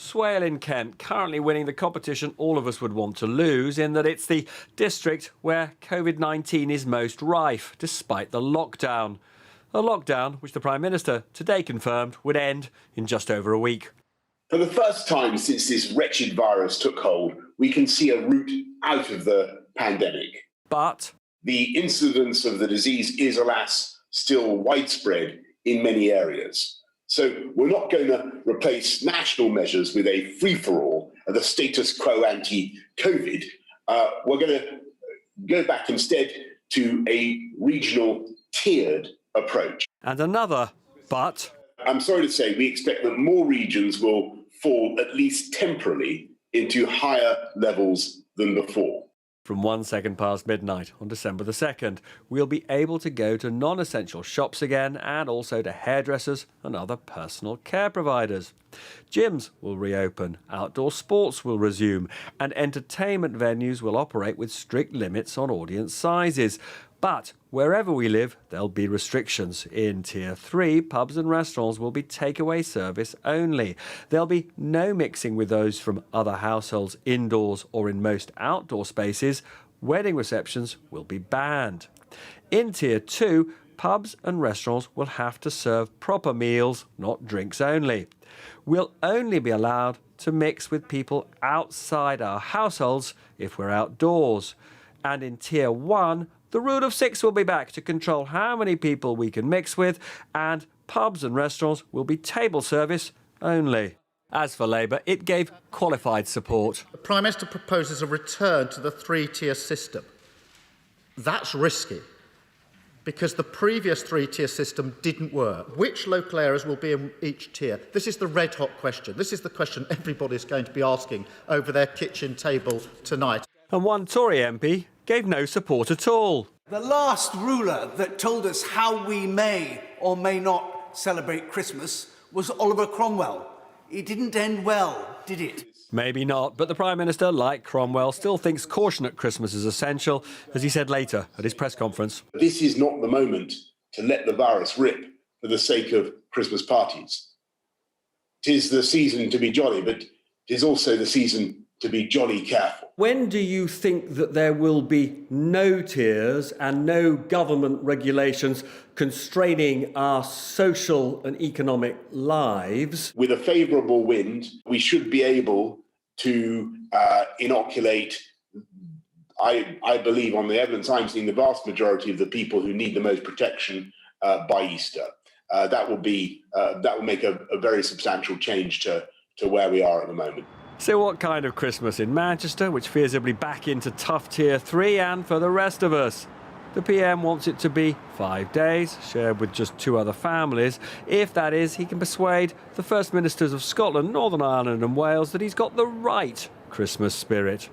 Swale in Kent, currently winning the competition all of us would want to lose, in that it's the district where COVID-19 is most rife, despite the lockdown. A lockdown which the Prime Minister today confirmed would end in just over a week. For the first time since this wretched virus took hold, we can see a route out of the pandemic. But the incidence of the disease is, alas, still widespread in many areas. So we're not going to replace national measures with a free-for-all of the status quo anti-COVID. We're going to go back instead to a regional tiered approach. And another but. I'm sorry to say we expect that more regions will fall, at least temporarily, into higher levels than before. From 1 second past midnight on December the 2nd, we'll be able to go to non-essential shops again, and also to hairdressers and other personal care providers. Gyms will reopen, outdoor sports will resume, and entertainment venues will operate with strict limits on audience sizes. But wherever we live, there'll be restrictions. In Tier 3, pubs and restaurants will be takeaway service only. There'll be no mixing with those from other households indoors or in most outdoor spaces. Wedding receptions will be banned. In Tier 2, pubs and restaurants will have to serve proper meals, not drinks only. We'll only be allowed to mix with people outside our households if we're outdoors. And in Tier 1, the rule of 6 will be back to control how many people we can mix with, and pubs and restaurants will be table service only. As for Labour, it gave qualified support. The Prime Minister proposes a return to the three-tier system. That's risky, because the previous three-tier system didn't work. Which local areas will be in each tier? This is the red-hot question. This is the question everybody's going to be asking over their kitchen table tonight. And one Tory MP gave no support at all. The last ruler that told us how we may or may not celebrate Christmas was Oliver Cromwell. It didn't end well, did it? Maybe not, but the Prime Minister, like Cromwell, still thinks caution at Christmas is essential, as he said later at his press conference. This is not the moment to let the virus rip for the sake of Christmas parties. 'Tis the season to be jolly, but 'tis also the season to be jolly careful. When do you think that there will be no tiers and no government regulations constraining our social and economic lives? With a favourable wind, we should be able to inoculate, I believe, on the evidence I'm seeing, the vast majority of the people who need the most protection by Easter. That will make a very substantial change to where we are at the moment. So what kind of Christmas in Manchester, which fears it'll be back into tough Tier 3, and for the rest of us? The PM wants it to be 5 days, shared with just 2 other families. If that is, he can persuade the First Ministers of Scotland, Northern Ireland and Wales that he's got the right Christmas spirit.